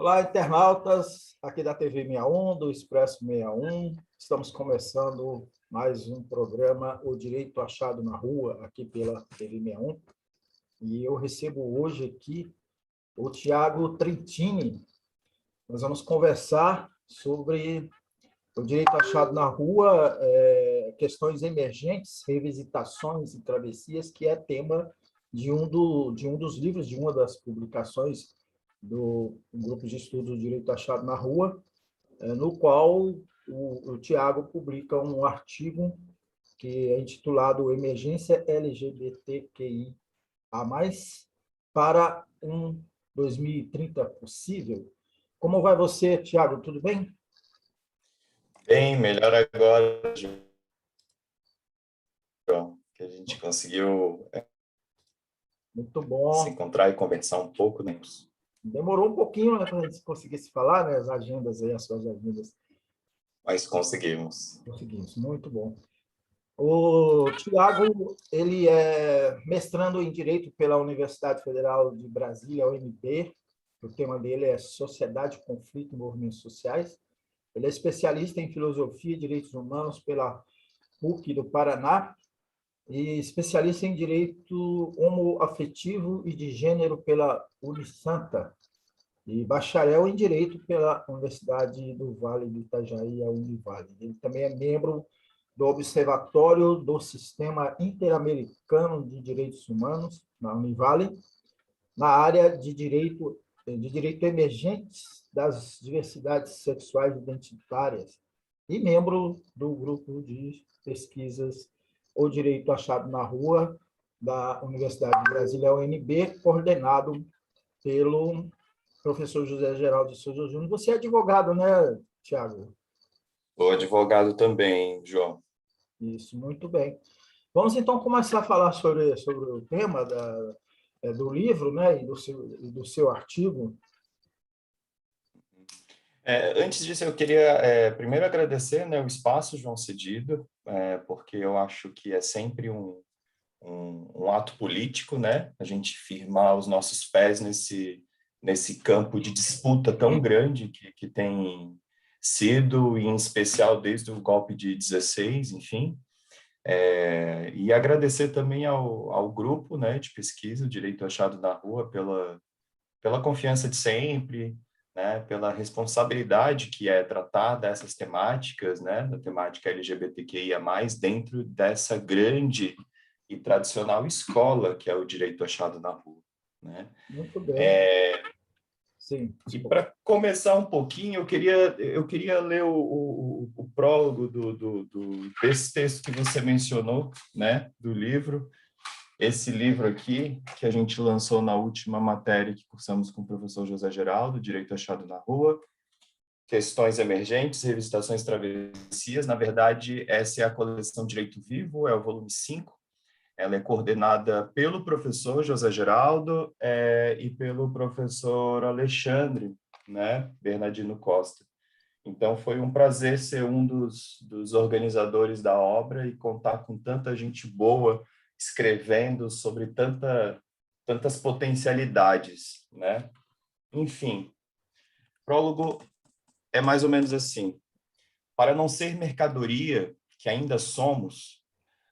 Olá, internautas, aqui da TV 61, do Expresso 61. Estamos começando mais um programa, O Direito Achado na Rua, aqui pela TV 61. E eu recebo hoje aqui o Tiago Trentini. Nós vamos conversar sobre o direito achado na rua, questões emergentes, revisitações e travessias, que é tema de um dos livros, de uma das publicações do Grupo de Estudos do Direito Achado na Rua, no qual o Tiago publica um artigo que é intitulado Emergência LGBTQIA+, para um 2030 possível. Como vai você, Tiago? Tudo bem? Bem, melhor agora, João, que a gente conseguiu Muito se bom. encontrar e conversar um pouco, né? Demorou um pouquinho, né, para a gente conseguir se falar, né, as agendas aí, as suas agendas. Mas conseguimos. Conseguimos, muito bom. O Tiago, ele é mestrando em Direito pela Universidade Federal de Brasília, UNB. O tema dele é Sociedade, Conflito e Movimentos Sociais. Ele é especialista em Filosofia e Direitos Humanos pela PUC do Paraná e especialista em Direito Homoafetivo e de Gênero pela Unisanta e bacharel em Direito pela Universidade do Vale do Itajaí, a Univale. Ele também é membro do Observatório do Sistema Interamericano de Direitos Humanos, na Univale, na área de direito emergentes das diversidades sexuais identitárias, e membro do grupo de pesquisas O Direito Achado na Rua, da Universidade de Brasília, UNB, coordenado pelo professor José Geraldo de Souza Júnior. Você é advogado, né, Tiago? Sou advogado também, João. Isso, muito bem. Vamos então começar a falar sobre o tema do livro, né, e do seu artigo. Antes disso, eu queria primeiro agradecer, né, o espaço, João, cedido, porque eu acho que é sempre um ato político, né, a gente firmar os nossos pés nesse campo de disputa tão grande que tem sido, e em especial desde o golpe de 16, enfim. E agradecer também ao grupo, né, de pesquisa, o Direito Achado na Rua, pela confiança de sempre, né, pela responsabilidade que é tratar dessas temáticas, né, da temática LGBTQIA+, dentro dessa grande e tradicional escola que é o Direito Achado na Rua, né? Muito bem. Sim, E desculpa. para começar um pouquinho, eu queria ler o prólogo desse texto que você mencionou, né, do livro. Esse livro aqui, que a gente lançou na última matéria que cursamos com o professor José Geraldo, Direito Achado na Rua, Questões Emergentes, Revisitações e Travessias. Na verdade, essa é a coleção Direito Vivo, é o volume 5. Ela é coordenada pelo professor José Geraldo e pelo professor Alexandre, né, Bernardino Costa. Então, foi um prazer ser um dos organizadores da obra e contar com tanta gente boa escrevendo sobre tantas potencialidades, né? Enfim, prólogo é mais ou menos assim. Para não ser mercadoria que ainda somos,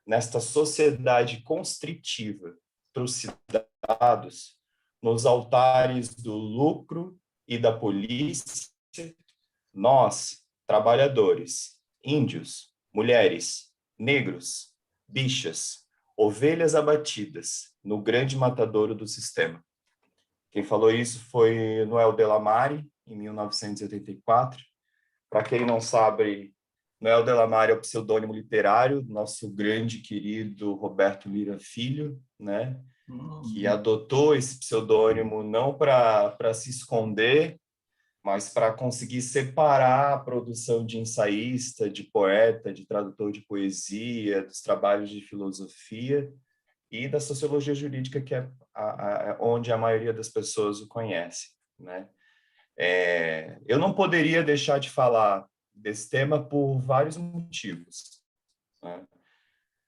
nesta sociedade constritiva, trucidados, nos altares do lucro e da polícia, nós, trabalhadores, índios, mulheres, negros, bichas, ovelhas abatidas no grande matadouro do sistema. Quem falou isso foi Noel Delamare, em 1984. Para quem não sabe, Noel Delamare é o pseudônimo literário do nosso grande querido Roberto Lira Filho, né? Que adotou esse pseudônimo não para se esconder, mas para conseguir separar a produção de ensaísta, de poeta, de tradutor de poesia, dos trabalhos de filosofia e da sociologia jurídica, que é onde a maioria das pessoas o conhece, né? Eu não poderia deixar de falar desse tema por vários motivos, né?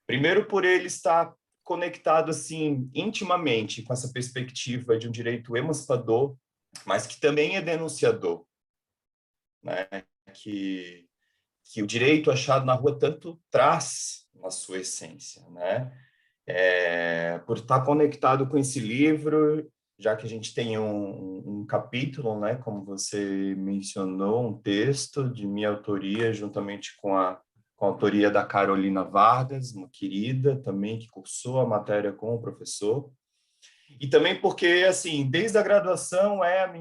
Primeiro, por ele estar conectado assim intimamente com essa perspectiva de um direito emancipador mas que também é denunciador, né? Que o direito achado na rua tanto traz na sua essência, né? Por estar conectado com esse livro, já que a gente tem um capítulo, né, como você mencionou, um texto de minha autoria, juntamente com a autoria da Carolina Vargas, uma querida também que cursou a matéria com o professor, e também porque, assim, desde a graduação é a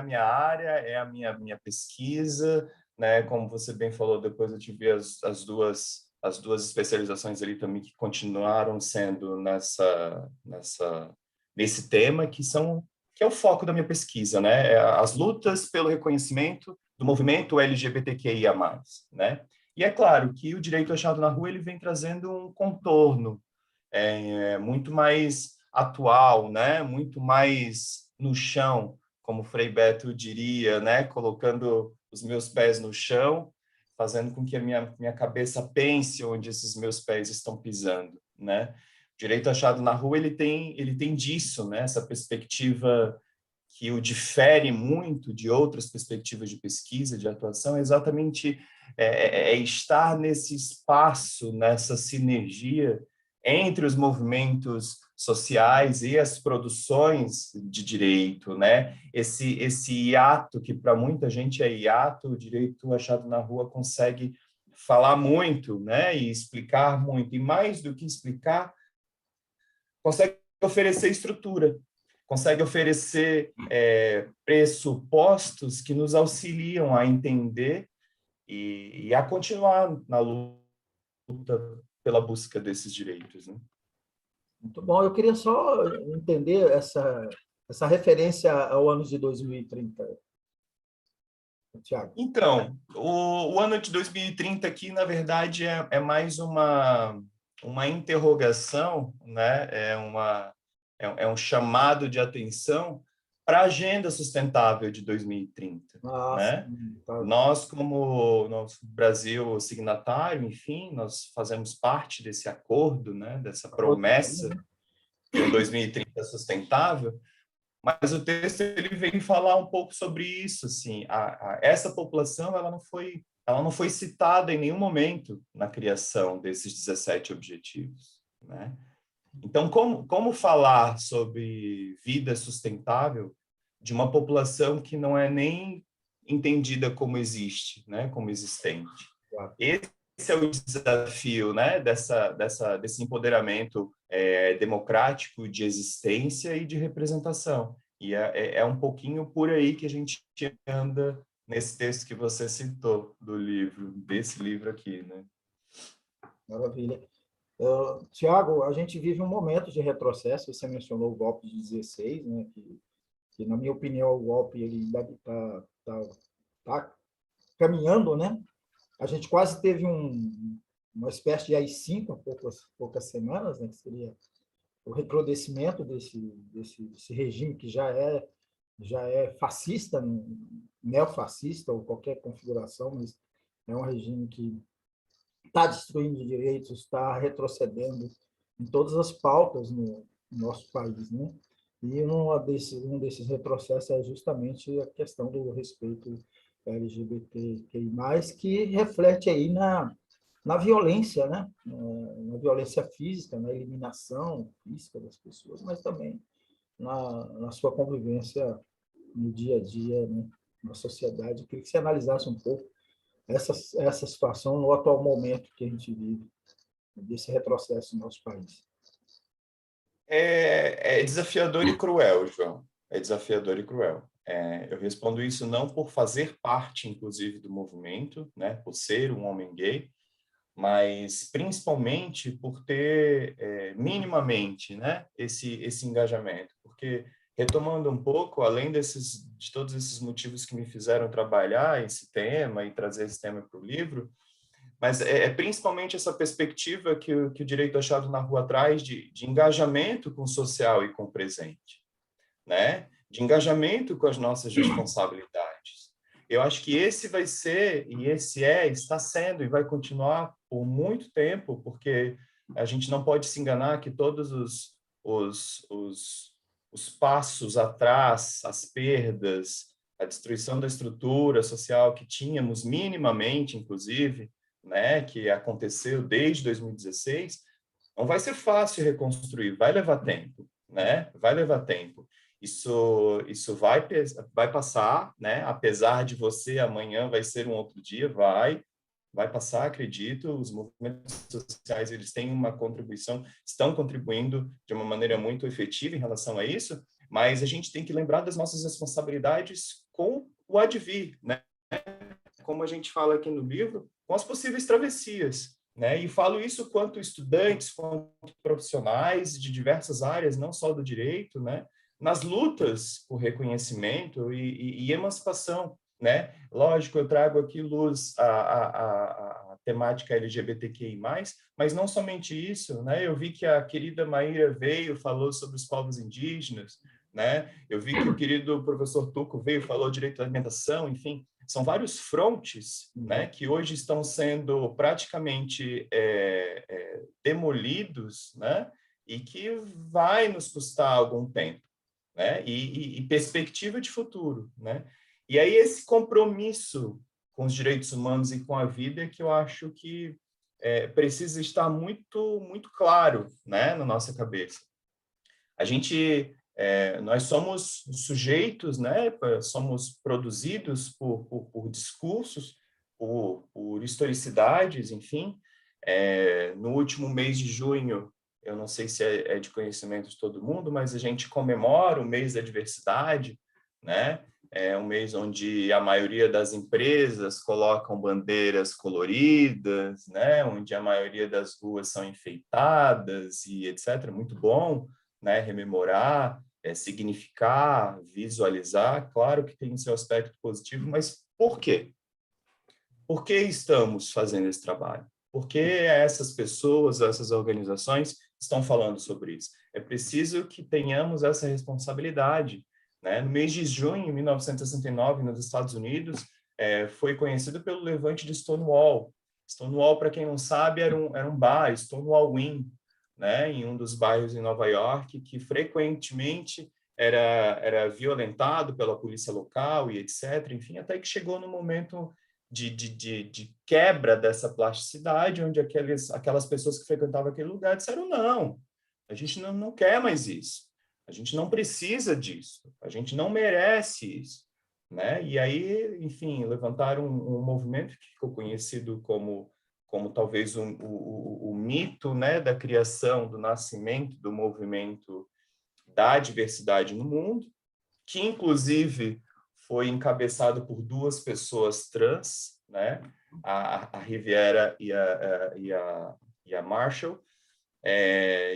minha área, é a minha pesquisa, né? Como você bem falou, depois eu tive as duas especializações ali também que continuaram sendo nesse tema, que é o foco da minha pesquisa, né? As lutas pelo reconhecimento do movimento LGBTQIA+, né? E é claro que o direito achado na rua ele vem trazendo um contorno muito mais atual, né? Muito mais no chão, como Frei Beto diria, né? Colocando os meus pés no chão, fazendo com que a minha cabeça pense onde esses meus pés estão pisando, né? O direito achado na rua ele tem disso, né? Essa perspectiva que o difere muito de outras perspectivas de pesquisa, de atuação, é exatamente estar nesse espaço, nessa sinergia entre os movimentos sociais e as produções de direito, né? Esse hiato que para muita gente é hiato, o direito achado na rua consegue falar muito, né? E explicar muito, e mais do que explicar, consegue oferecer estrutura, consegue oferecer pressupostos que nos auxiliam a entender e a continuar na luta pela busca desses direitos, né? Muito bom. Eu queria só entender essa referência ao ano de 2030, Tiago. Então, o ano de 2030 aqui, na verdade, é mais uma interrogação, né? É um chamado de atenção para a Agenda Sustentável de 2030, Ah, né? sim, tá. Nós, como nosso Brasil signatário, enfim, nós fazemos parte desse acordo, né? Dessa promessa de um 2030 sustentável, mas o texto ele vem falar um pouco sobre isso, assim, essa população ela não foi citada em nenhum momento na criação desses 17 objetivos, né? Então, como falar sobre vida sustentável de uma população que não é nem entendida como existe, né, como existente? Claro. Esse é o desafio, né, desse empoderamento democrático de existência e de representação. E é um pouquinho por aí que a gente anda nesse texto que você citou do livro, desse livro aqui, né? Maravilha. Tiago, a gente vive um momento de retrocesso. Você mencionou o golpe de 16, né? Que na minha opinião, o golpe ele ainda tá caminhando, né? A gente quase teve uma espécie de AI-5 há poucas semanas, né? Que seria o recrudescimento desse regime que já é fascista, neofascista ou qualquer configuração, mas é um regime que está destruindo direitos, está retrocedendo em todas as pautas no nosso país, né? E um desses retrocessos é justamente a questão do respeito LGBTQI+, que reflete aí na violência, né? Na violência física, na eliminação física das pessoas, mas também na sua convivência no dia a dia, né? Na sociedade. Eu queria que você analisasse um pouco essa situação no atual momento que a gente vive, desse retrocesso no nosso país. É desafiador e cruel, João. É desafiador e cruel. Eu respondo isso não por fazer parte, inclusive, do movimento, né, por ser um homem gay, mas principalmente por ter minimamente, né, esse engajamento. Porque, retomando um pouco, além de todos esses motivos que me fizeram trabalhar esse tema e trazer esse tema para o livro, mas principalmente essa perspectiva que o direito achado na rua traz de engajamento com o social e com o presente, né? De engajamento com as nossas responsabilidades. Eu acho que esse vai ser, e está sendo, e vai continuar por muito tempo, porque a gente não pode se enganar que todos os os passos atrás, as perdas, a destruição da estrutura social que tínhamos minimamente, inclusive, né, que aconteceu desde 2016, não vai ser fácil reconstruir, vai levar tempo, né? Vai levar tempo. Isso vai passar, né? Apesar de você amanhã vai ser um outro dia, vai passar, acredito. Os movimentos sociais, eles têm uma contribuição, estão contribuindo de uma maneira muito efetiva em relação a isso, mas a gente tem que lembrar das nossas responsabilidades com o advir, né? Como a gente fala aqui no livro, com as possíveis travessias, né? E falo isso quanto estudantes, quanto profissionais de diversas áreas, não só do direito, né? Nas lutas por reconhecimento e emancipação, né? Lógico, eu trago aqui luz a temática LGBTQI+, mas não somente isso, né? Eu vi que a querida Maíra veio, falou sobre os povos indígenas, né? Eu vi que o querido professor Tuco veio, falou direito à alimentação, enfim, são vários frontes, né, que hoje estão sendo praticamente demolidos, né, e que vai nos custar algum tempo, né, e perspectiva de futuro, né. E aí esse compromisso com os direitos humanos e com a vida é que eu acho que precisa estar muito claro, né, na nossa cabeça. A gente nós somos sujeitos, né? Somos produzidos por discursos, por historicidades, enfim. No último mês de junho, eu não sei se é de conhecimento de todo mundo, mas a gente comemora o mês da diversidade, né? É um mês onde a maioria das empresas colocam bandeiras coloridas, né? Onde a maioria das ruas são enfeitadas e etc. Muito bom, né? Rememorar, significar, visualizar. Claro que tem o seu aspecto positivo, mas por quê? Por que estamos fazendo esse trabalho? Por que essas pessoas, essas organizações estão falando sobre isso? É preciso que tenhamos essa responsabilidade, né? No mês de junho de 1969, nos Estados Unidos, foi conhecido pelo levante de Stonewall. Stonewall, para quem não sabe, era um bar, Stonewall Inn, né? Em um dos bairros em Nova York, que frequentemente era violentado pela polícia local e etc. Enfim, até que chegou no momento de quebra dessa plasticidade, onde aquelas pessoas que frequentavam aquele lugar disseram, não, a gente não quer mais isso, a gente não precisa disso, a gente não merece isso, né? E aí, enfim, levantaram um movimento que ficou conhecido como talvez o mito, né, da criação, do nascimento do movimento da diversidade no mundo, que inclusive foi encabeçado por duas pessoas trans, né? A Riviera e a Marshall,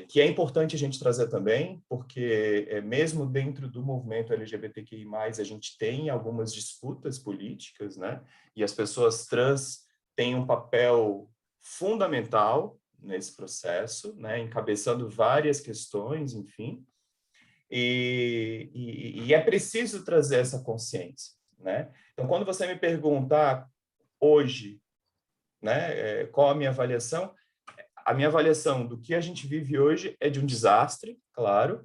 que é importante a gente trazer também, porque mesmo dentro do movimento LGBTQI+, a gente tem algumas disputas políticas, né? E as pessoas trans têm um papel fundamental nesse processo, né? Encabeçando várias questões, enfim. E é preciso trazer essa consciência, né? Então, quando você me perguntar hoje, né, qual a minha avaliação do que a gente vive hoje é de um desastre, claro,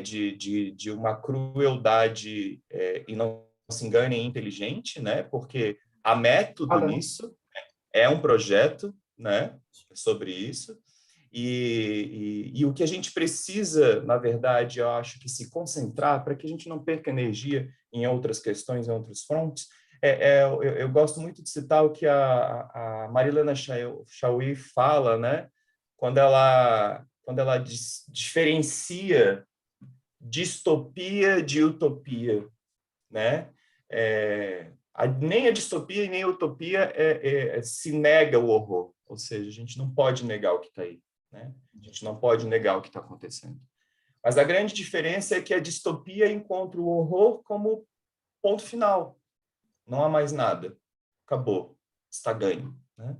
de uma crueldade, e não se enganem, inteligente, né? Porque há método nisso, é um projeto, né, sobre isso. E o que a gente precisa, na verdade, eu acho que se concentrar para que a gente não perca energia em outras questões, em outros frontes. Eu gosto muito de citar o que a Marilena Chauí fala, né? Quando ela diferencia distopia de utopia, né? Nem a distopia e nem a utopia se nega o horror, ou seja, a gente não pode negar o que está aí, né? A gente não pode negar o que está acontecendo. Mas a grande diferença é que a distopia encontra o horror como ponto final. Não há mais nada. Acabou. Está ganho, né?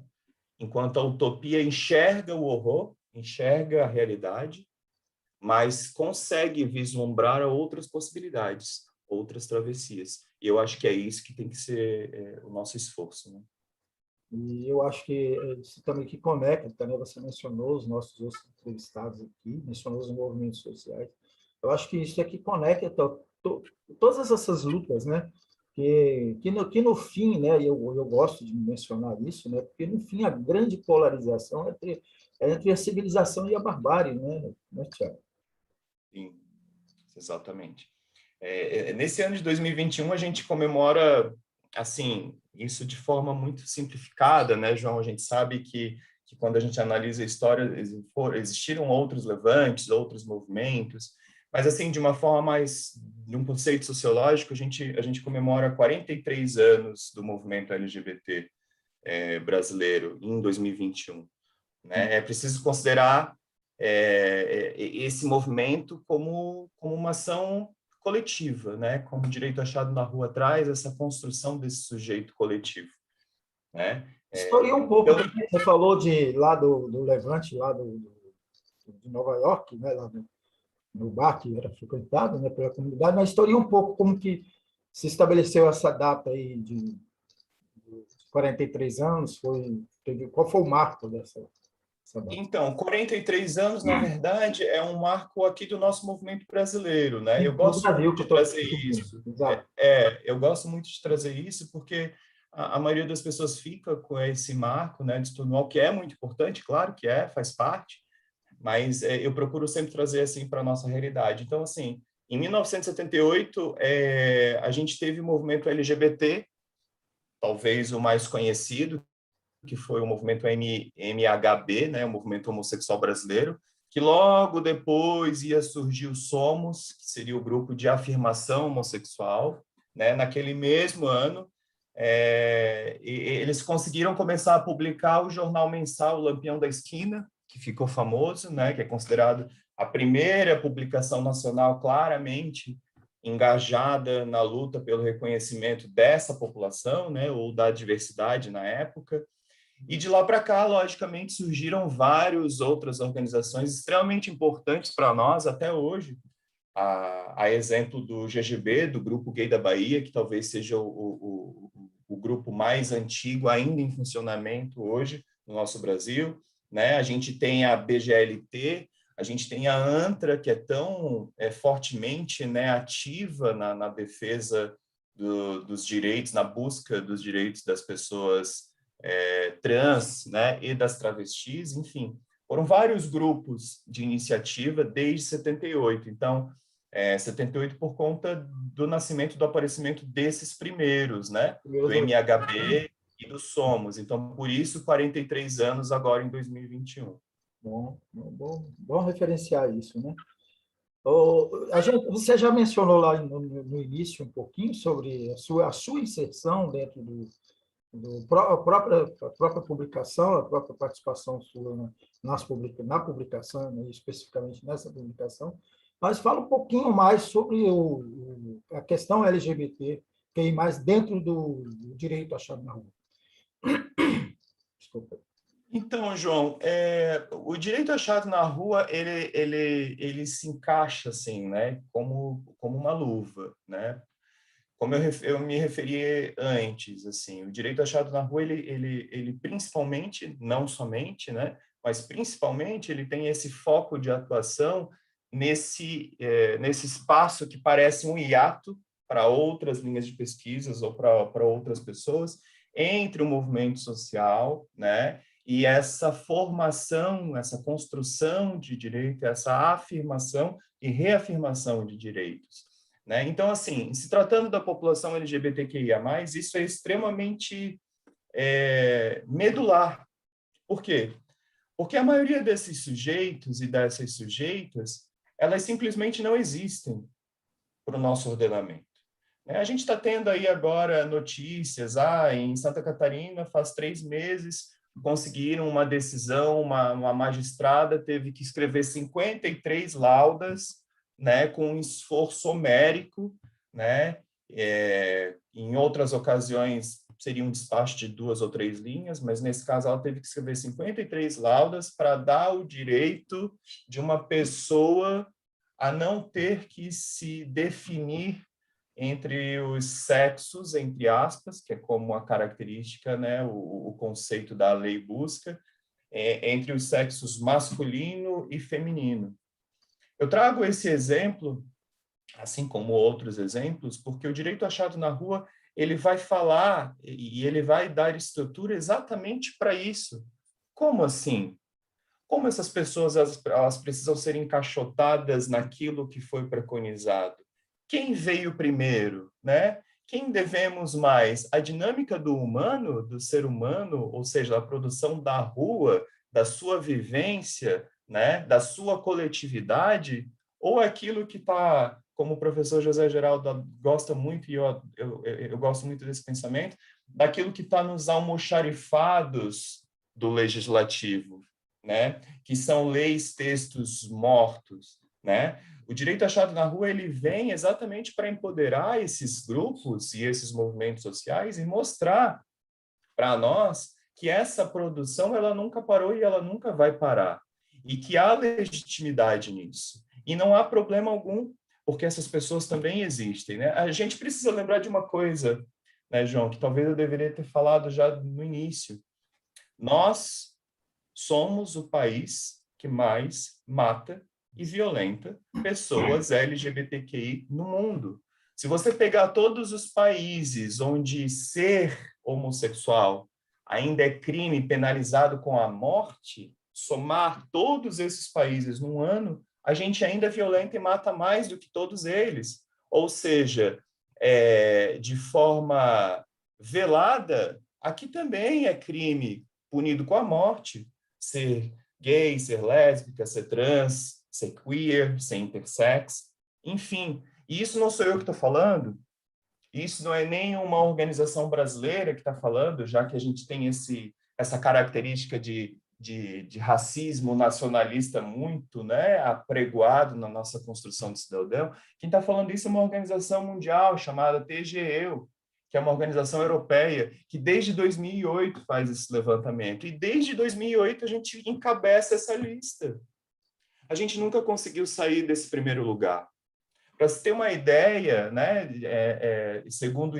Enquanto a utopia enxerga o horror, enxerga a realidade, mas consegue vislumbrar outras possibilidades, outras travessias. E eu acho que é isso que tem que ser o nosso esforço, né? E eu acho que isso também que conecta, né? Você mencionou os nossos outros entrevistados aqui, mencionou os movimentos sociais. Eu acho que isso aqui conecta todas essas lutas, né? Que no fim, né? Eu gosto de mencionar isso, né? Porque no fim a grande polarização é entre a civilização e a barbárie, né, Tiago? Sim, exatamente. Nesse ano de 2021, a gente comemora, assim, isso de forma muito simplificada, né, João? A gente sabe que quando a gente analisa a história, existiram outros levantes, outros movimentos, mas, assim, de uma forma mais, de um conceito sociológico, a gente comemora 43 anos do movimento LGBT brasileiro em 2021, né? É preciso considerar esse movimento como uma ação coletiva, né? Como o Direito Achado na Rua traz essa construção desse sujeito coletivo, né? Historia um pouco, Então, também, você falou lá do Levante, de Nova York, né? Lá no bar que era frequentado, né, pela comunidade, mas historia um pouco como que se estabeleceu essa data aí de 43 anos, qual foi o marco dessa data? então, 43 anos, na verdade, é um marco aqui do nosso movimento brasileiro, né? Eu No gosto Brasil, muito que eu de estou trazer pedindo. isso. Exato. Eu gosto muito de trazer isso porque a maioria das pessoas fica com esse marco, né, de Stonewall, que é muito importante, claro que faz parte, mas eu procuro sempre trazer assim para a nossa realidade. Então, assim, em 1978, a gente teve o movimento LGBT, talvez o mais conhecido, que foi o movimento MHB, né, o movimento homossexual brasileiro, que logo depois ia surgir o Somos, que seria o grupo de afirmação homossexual, né, naquele mesmo ano. Eles conseguiram começar a publicar o jornal mensal o Lampião da Esquina, que ficou famoso, né, que é considerado a primeira publicação nacional claramente engajada na luta pelo reconhecimento dessa população, né, ou da diversidade na época. E de lá para cá, logicamente, surgiram várias outras organizações extremamente importantes para nós até hoje, a exemplo do GGB, do Grupo Gay da Bahia, que talvez seja o grupo mais antigo ainda em funcionamento hoje no nosso Brasil, né? A gente tem a BGLT, a gente tem a ANTRA, que é tão fortemente, né, ativa na defesa dos direitos, na busca dos direitos das pessoas trans, né, e das travestis, enfim. Foram vários grupos de iniciativa desde 78. Então, 78 por conta do nascimento, do aparecimento desses primeiros, né? Do MHB e do Somos. Então, por isso, 43 anos agora em 2021. Bom referenciar isso, né? Você já mencionou lá no início um pouquinho sobre a sua inserção dentro a própria publicação, a própria participação sua na publicação, né, especificamente nessa publicação, mas fala um pouquinho mais sobre a questão LGBT, que é mais dentro do direito achado na rua. Desculpa. Então, João, o direito achado na rua, ele se encaixa, assim, né, como uma luva, né? Como eu me referi antes, assim, o direito achado na rua, ele principalmente, não somente, né, mas principalmente ele tem esse foco de atuação nesse espaço que parece um hiato para outras linhas de pesquisas ou para outras pessoas, entre o movimento social, né, e essa formação, essa construção de direito, essa afirmação e reafirmação de direitos, né? Então, assim, se tratando da população LGBTQIA+, isso é extremamente medular. Por quê? Porque a maioria desses sujeitos e dessas sujeitas, elas simplesmente não existem para o nosso ordenamento. A gente está tendo aí agora notícias, em Santa Catarina, faz 3 meses, conseguiram uma decisão, uma magistrada teve que escrever 53 laudas, né, com um esforço homérico, né, em outras ocasiões seria um despacho de 2 ou 3 linhas, mas nesse caso ela teve que escrever 53 laudas para dar o direito de uma pessoa a não ter que se definir entre os sexos, entre aspas, que é como a característica, né, o conceito da lei busca, entre os sexos masculino e feminino. Eu trago esse exemplo, assim como outros exemplos, porque o direito achado na rua, ele vai falar e ele vai dar estrutura exatamente para isso. Como assim? Como essas pessoas elas precisam ser encaixotadas naquilo que foi preconizado? Quem veio primeiro, né? Quem devemos mais? A dinâmica do humano, do ser humano, ou seja, a produção da rua, da sua vivência, né? Da sua coletividade, ou aquilo que está, como o professor José Geraldo gosta muito, e eu gosto muito desse pensamento, daquilo que está nos almoxarifados do legislativo, né? Que são leis, textos mortos, né? O direito achado na rua ele vem exatamente para empoderar esses grupos e esses movimentos sociais e mostrar para nós que essa produção ela nunca parou e ela nunca vai parar e que há legitimidade nisso e não há problema algum porque essas pessoas também existem, né? A gente precisa lembrar de uma coisa, né, João, que talvez eu deveria ter falado já no início. Nós somos o país que mais mata e violenta pessoas LGBTQI no mundo. Se você pegar todos os países onde ser homossexual ainda é crime penalizado com a morte, somar todos esses países num ano, a gente ainda violenta e mata mais do que todos eles. Ou seja, de forma velada, aqui também é crime punido com a morte, ser gay, ser lésbica, ser trans, ser queer, ser intersex, enfim. E isso não sou eu que estou falando, isso não é nem uma organização brasileira que está falando, já que a gente tem essa característica de racismo nacionalista muito, né, apregoado na nossa construção de cidadão. Quem está falando isso é uma organização mundial chamada TGEU, que é uma organização europeia, que desde 2008 faz esse levantamento. E desde 2008 a gente encabeça essa lista. A gente nunca conseguiu sair desse primeiro lugar. Para se ter uma ideia, né, segundo o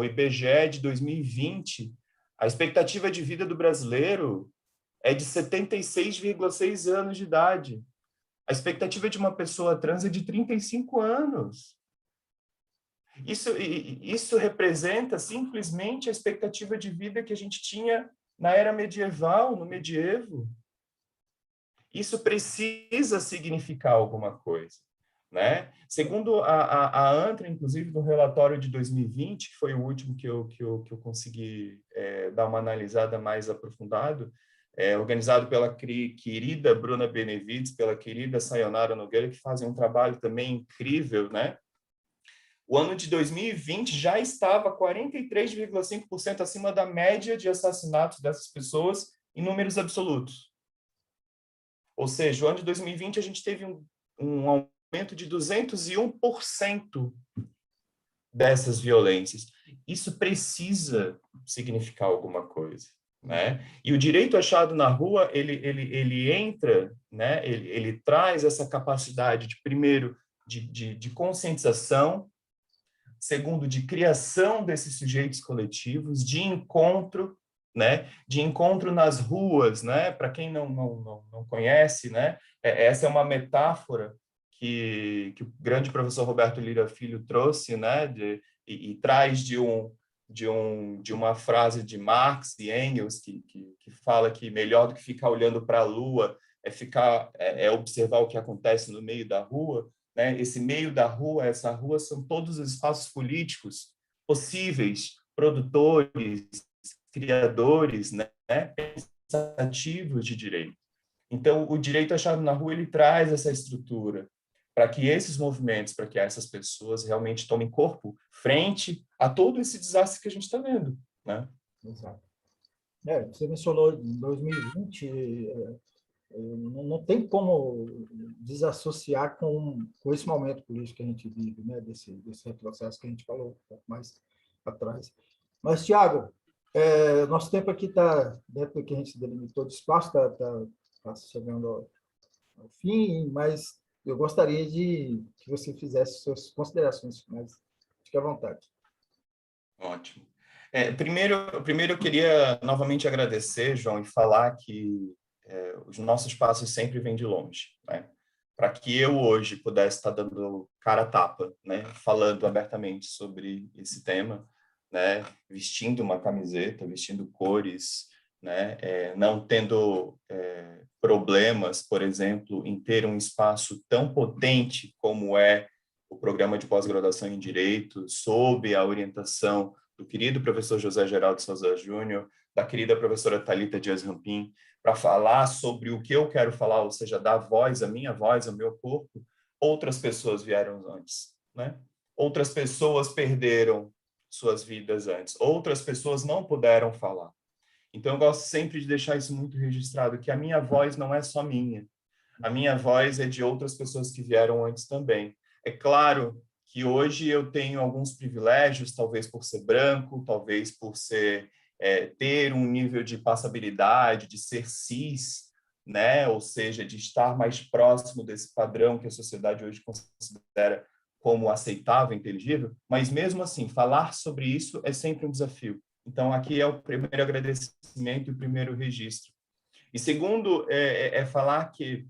IBGE de 2020, a expectativa de vida do brasileiro é de 76,6 anos de idade. A expectativa de uma pessoa trans é de 35 anos. Isso representa simplesmente a expectativa de vida que a gente tinha na era medieval, no medievo. Isso precisa significar alguma coisa, né? Segundo a ANTRA, inclusive, no relatório de 2020, que foi o último que eu consegui dar uma analisada mais aprofundada, organizado pela querida Bruna Benevides, pela querida Sayonara Nogueira, que fazem um trabalho também incrível, né? O ano de 2020 já estava 43,5% acima da média de assassinatos dessas pessoas em números absolutos. Ou seja, o ano de 2020 a gente teve um aumento de 201% dessas violências. Isso precisa significar alguma coisa, né? E o direito achado na rua, ele entra, né? Ele traz essa capacidade de, primeiro, de conscientização, segundo, de criação desses sujeitos coletivos, de encontro, né? De encontro nas ruas, né? Para quem não conhece, né? Essa é uma metáfora que o grande professor Roberto Lira Filho trouxe, né? E traz de uma frase de Marx e Engels que fala que melhor do que ficar olhando para a lua é observar o que acontece no meio da rua, né? Esse meio da rua, essa rua são todos os espaços políticos possíveis, produtores, criadores, né? Pensativos de direito. Então, o direito achado na rua ele traz essa estrutura para que esses movimentos, para que essas pessoas realmente tomem corpo frente a todo esse desastre que a gente está vendo, né? Exato. Você mencionou em 2020, não tem como desassociar com esse momento político que a gente vive, né? Desse retrocesso que a gente falou um pouco mais atrás. Mas, Tiago, nosso tempo aqui está, dentro do que a gente delimitou de espaço, está chegando ao fim, mas eu gostaria de que você fizesse suas considerações finais. Fique à vontade. Ótimo. Primeiro eu queria novamente agradecer, João, e falar que os nossos passos sempre vêm de longe, né? Para que eu hoje pudesse estar dando cara a tapa, né? Falando abertamente sobre esse tema, né? Vestindo uma camiseta, vestindo cores, né? Não tendo problemas, por exemplo, em ter um espaço tão potente como é o programa de pós-graduação em Direito, sob a orientação do querido professor José Geraldo Souza Júnior, da querida professora Thalita Dias Rampim, para falar sobre o que eu quero falar, ou seja, dar voz, a minha voz, ao meu corpo. Outras pessoas vieram antes, né? Outras pessoas perderam suas vidas antes. Outras pessoas não puderam falar. Então, eu gosto sempre de deixar isso muito registrado, que a minha voz não é só minha. A minha voz é de outras pessoas que vieram antes também. É claro que hoje eu tenho alguns privilégios, talvez por ser branco, talvez por ter um nível de passabilidade, de ser cis, né? Ou seja, de estar mais próximo desse padrão que a sociedade hoje considera como aceitável, inteligível, mas mesmo assim, falar sobre isso é sempre um desafio. Então, aqui é o primeiro agradecimento e o primeiro registro. E segundo, falar que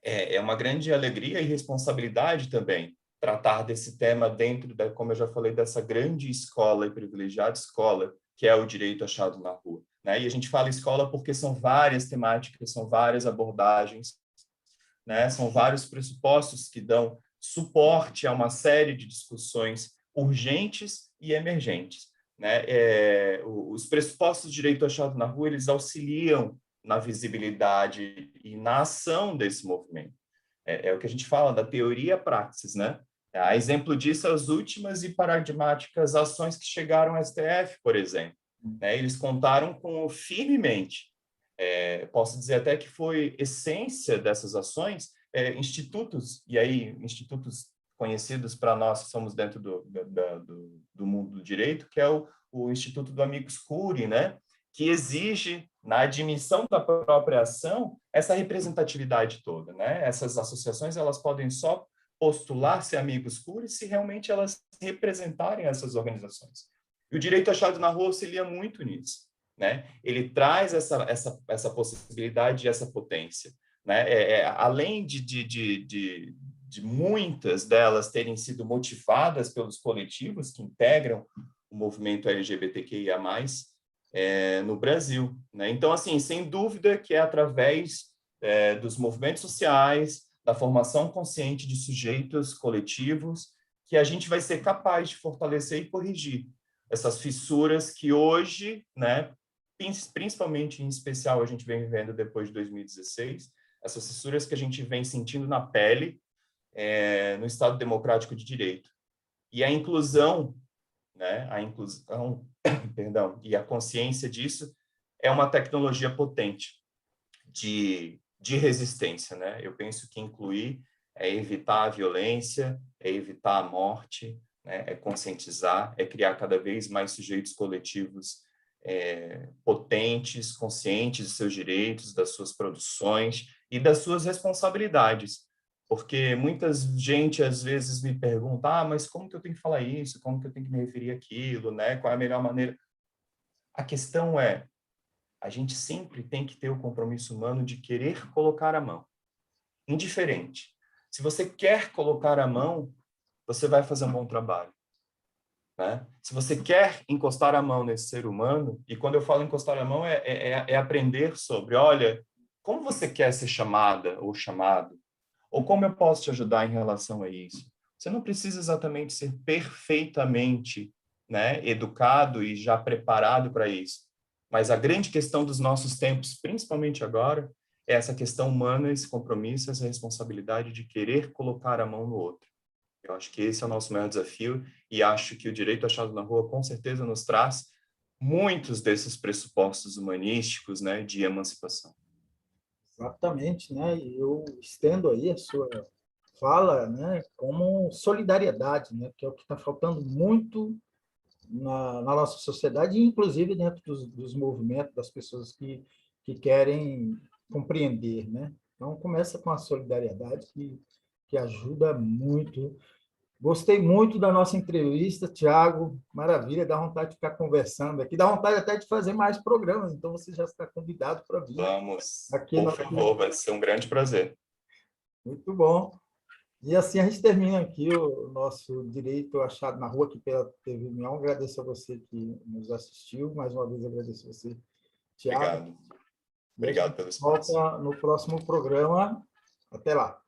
é uma grande alegria e responsabilidade também tratar desse tema dentro como eu já falei, dessa grande escola e privilegiada escola que é o direito achado na rua, né? E a gente fala escola porque são várias temáticas, são várias abordagens, né? São vários pressupostos que dão suporte a uma série de discussões urgentes e emergentes, né? Os pressupostos de direito achado na rua, eles auxiliam na visibilidade e na ação desse movimento. É o que a gente fala da teoria praxis, né? A exemplo disso, as últimas e paradigmáticas ações que chegaram ao STF, por exemplo, né? Eles contaram firmemente, posso dizer até que foi essência dessas ações, institutos, e aí institutos conhecidos para nós que somos dentro do mundo do direito, que é o Instituto do Amicus Curiae, né? Que exige, na admissão da própria ação, essa representatividade toda, né? Essas associações, elas podem só postular ser amigos curiae se realmente elas representarem essas organizações. E o direito achado na rua auxilia muito nisso, né? Ele traz essa possibilidade e essa potência, né? Além de muitas delas terem sido motivadas pelos coletivos que integram o movimento LGBTQIA+, no Brasil, né? Então, assim, sem dúvida que é através dos movimentos sociais, da formação consciente de sujeitos coletivos, que a gente vai ser capaz de fortalecer e corrigir essas fissuras que hoje, né, principalmente em especial a gente vem vivendo depois de 2016, essas fissuras que a gente vem sentindo na pele no Estado Democrático de Direito. E a inclusão, né, perdão, e a consciência disso é uma tecnologia potente de resistência, né? Eu penso que incluir é evitar a violência, é evitar a morte, né? É conscientizar, é criar cada vez mais sujeitos coletivos potentes, conscientes de seus direitos, das suas produções e das suas responsabilidades. Porque muita gente, às vezes, me pergunta, mas como que eu tenho que falar isso? Como que eu tenho que me referir àquilo? Né? Qual é a melhor maneira? A questão é, a gente sempre tem que ter o compromisso humano de querer colocar a mão. Indiferente. Se você quer colocar a mão, você vai fazer um bom trabalho. Né? Se você quer encostar a mão nesse ser humano, e quando eu falo encostar a mão, é aprender sobre, olha, como você quer ser chamada ou chamado? Ou como eu posso te ajudar em relação a isso? Você não precisa exatamente ser perfeitamente, né, educado e já preparado para isso. Mas a grande questão dos nossos tempos, principalmente agora, é essa questão humana, esse compromisso, essa responsabilidade de querer colocar a mão no outro. Eu acho que esse é o nosso maior desafio e acho que o direito achado na rua com certeza nos traz muitos desses pressupostos humanísticos, né, de emancipação. Exatamente, né? E eu estendo aí a sua fala, né, como solidariedade, né, que é o que está faltando muito na nossa sociedade, inclusive dentro dos movimentos, das pessoas que querem compreender, né? Então, começa com a solidariedade, que que ajuda muito. Gostei muito da nossa entrevista, Tiago. Maravilha, dá vontade de ficar conversando aqui. Dá vontade até de fazer mais programas, então você já está convidado para vir Vamos, aqui. por favor, vai ser um grande prazer. Muito bom. E assim a gente termina aqui o nosso Direito Achado na Rua, aqui pela TV União. Agradeço a você que nos assistiu. Mais uma vez, agradeço a você, Tiago. Obrigado. Obrigado pelo espaço. Volta no próximo programa. Até lá.